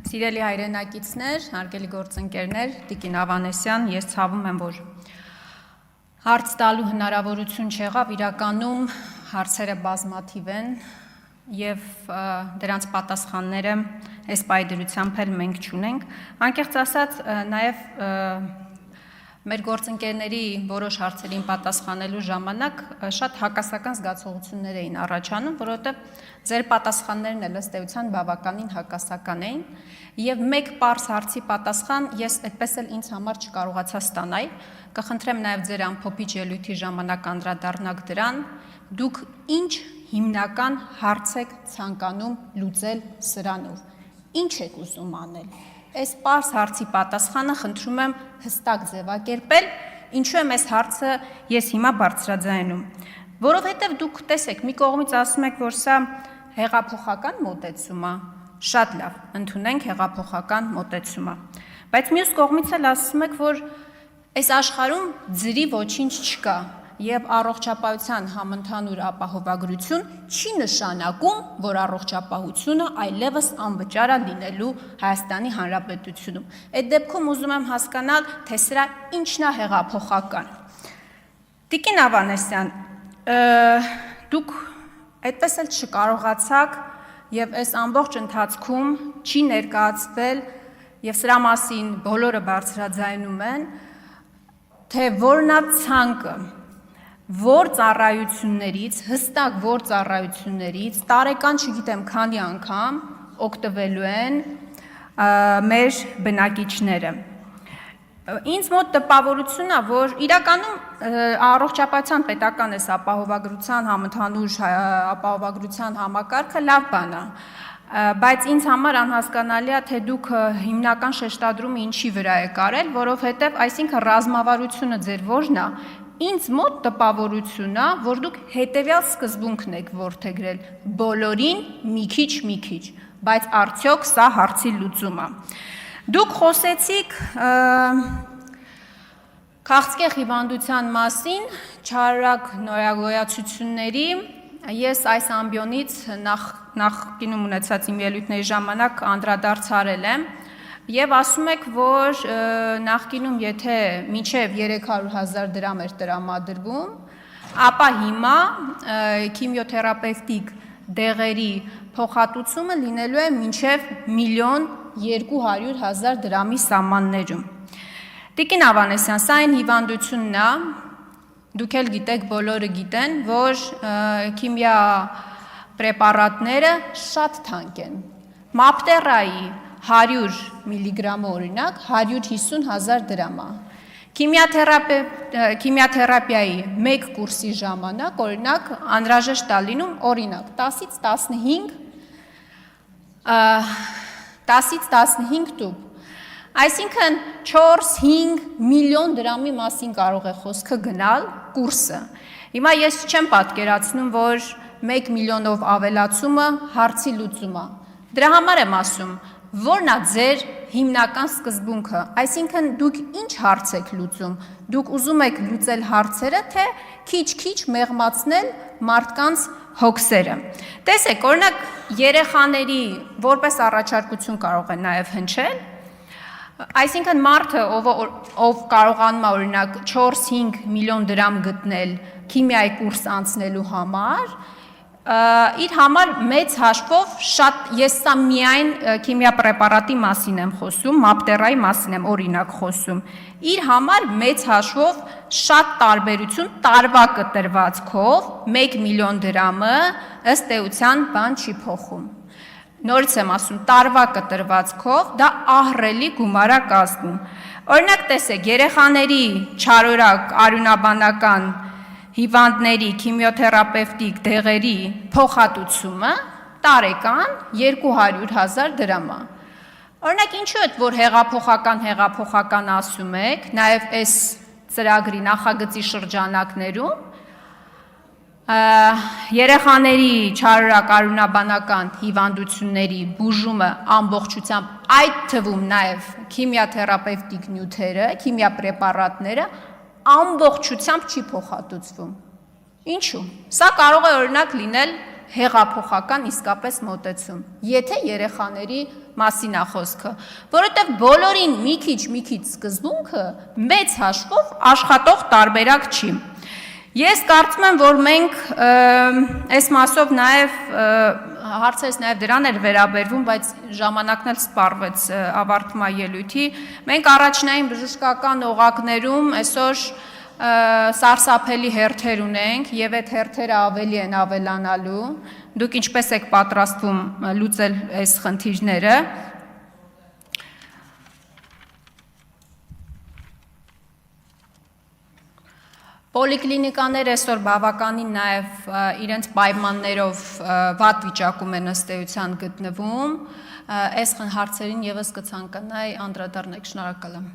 Սիրելի հայրենակիցներ, հարգելի գործընկերներ, Տիկին Ավանեսյան, ես ցավում եմ, որ հարց տալու հնարավորություն չեղավ, իրականում հարցերը բազմաթիվ են եւ դրանց պատասխանները այս պայդրությամբ էլ մենք չունենք։ Անկեղծ ասած, նաեւ մեր գործընկերների որոշ հարցերին պատասխանելու ժամանակ շատ հակասական զգացողություններ էին առաջանում, որովհետև ձեր պատասխաններն էլ ըստ էության բավականին հակասական էին, եւ մեկ պարզ հարցի պատասխան ես այդպես էլ ինձ համար չկարողացա ստանալ։ Կխնդրեմ նաեւ ձեր ամփոփիչ ելույթի ժամանակ անդրադառնաք դրան, դուք ինչ հիմնական հարց եք ցանկանում լուծել սրանով, ինչ եք ուզում անել։ Այս պարզ հարցի պատասխանը խնդրում եմ հստակ ձևակերպել, ինչու եմ այս հարցը ես հիմա բարձրաձայնում, որովհետև դուք տեսեք, մի կողմից ասում եք, որ սա հեղափոխական մոտեցում է, շատ լավ, ընդունենք հեղափոխական մոտեցումը, բայց մյուս կողմից էլ ասում եք, որ այս աշխարհում ձրի ոչինչ չկա, եւ առողջապահության համընդհանուր ապահովագրություն չի նշանակում, որ առողջապահությունը այլևս անվճար է լինելու Հայաստանի Հանրապետությունում։ Այդ դեպքում ուզում եմ հասկանալ, թե սրա ինչն է հեղափոխական։ Տիկին Ավանեսյան, դուք այդպես էլ չկարողացաք եւ այս ամբողջ ընթացքում չի ներկայացվել եւ սրա մասին բոլորը բարձրաձայնում են, թե որն է ցանկը որ ծառայություններից, հստակ որ ծառայություններից, տարեկան չգիտեմ քանի անգամ օգտվելու են մեր բնակիչները։ Ինձ մոտ տպավորություն է, որ իրականում առողջապահության պետական այս ապահովագրության համընդհանուր ապահովագրության համակարգը լավ բան է, բայց ինձ համար անհասկանալի է, թե դուք հիմնական շեշտադրումը ինչի վրա եք արել, որովհետև այսինքն ռազմավարությունը ձեր որն է, Ինձ մոտ տպավորություն է, որ դուք հետևյալ սկզբունքն եք որդեգրել, բոլորին մի քիչ, բայց արդյոք սա հարցի լուծում է։ Դուք խոսեցիք քաղցկեղ հիվանդության մասին, չարագ նորագոյացությունների, ես այս ամբիոնից նախկինում ունեցած իմ ելույթների ժամանակ անդրադարձարել եմ, Եվ ասում եք, որ նախկինում եթե մինչև 300,000 դրամ էր տրամադրվում, ապա հիմա քիմիոթերապևտիկ դեղերի փոխհատուցումը լինելու է մինչև 1,200,000 դրամի սահմաններում։ Տիկին Ավանեսյան, սա այն հիվանդությունն է, դուք էլ գիտեք, բոլորը գիտեն, որ քիմիա պրեպարատները շատ թանկ են։ Մապտերայի 100 միլիգրամը օրինակ 150,000 դրամ է։ Քիմիաթերապիայի մեկ կուրսի ժամանակ օրինակ անհրաժեշտ է լինում օրինակ 10-ից 15 տուփ։ Այսինքն 4-5 միլիոն դրամի մասին կարող է խոսքը գնալ կուրսը։ Հիմա ես չեմ պատկերացնում, որ 1 միլիոնով ավելացումը հարցի լուծում է։ Դրա համար եմ ասում, Որն է ձեր հիմնական սկզբունքը, այսինքն դուք ինչ հարց եք լուծում, դուք ուզում եք լուծել հարցերը, թե քիչ-քիչ մեղմացնել մարդկանց հոգսերը։ Տեսեք, օրինակ երեխաների որպես առաջարկություն կարող է նաև հնչել, այսինքն մարդը, ով կարողանում է օրինակ 4-5 միլիոն դրամ գտնել քիմիայի կուրս անցնելու համար, իր համար մեծ հաշվով շատ ես սա միայն քիմիա պրեպարատի մասին եմ խոսում, մապտերայի մասին եմ օրինակ խոսում, իր համար մեծ հաշվով շատ տարբերություն տարվա կտրվածքով 1 միլիոն դրամը ըստ էության բան չի փոխում։ Նորից եմ ասում, տարվա կտրվածքով դա ահռելի գումար է կազմում։ Օրինակ տեսեք, երեխաների չարորակ արյունաբանական հիվանդների քիմիոթերապևտիկ դեղերի փոխհատուցումը տարեկան 200,000 դրամ է։ Օրինակ ինչու է որ հեղափոխական ասում եք, նաև այս ծրագրի նախագծի շրջանակներում երեխաների չարորակ արյունաբանական հիվանդությունների բուժումը ամբողջությամբ այդ թվում նաև քիմիաթերապևտիկ նյութերը, քիմիա պրեպարատները ամբողջությամբ չի փոխհատուցվում։ Ինչու՞։ Սա կարող է օրինակ լինել հեղափոխական իսկապես մոտեցում, եթե երեխաների մասին է խոսքը, որովհետև բոլորին մի քիչ սկզբունքը մեծ հաշվով աշխատող տարբերակ չի։ Ես կարծում եմ, որ մենք այս մասով նաև հարցերս նաև դրան էր վերաբերվում, բայց ժամանակն էլ սպառվեց ավարտման ելույթի։ Մենք առաջնային բժշկական օղակներում այսօր սարսափելի հերթեր ունենք եւ այդ հերթերը ավելի են ավելանալու։ Դուք ինչպես եք պատրաստվում լուծել այս խնդիրները։ Պոլիկլինիկաները այսօր բավականին նաև իրենց պայմաններով վատ վիճակում են ըստ էության գտնվում, այս հարցերին եւս կցանկանայի անդրադառնալ, շնորհակալ եմ։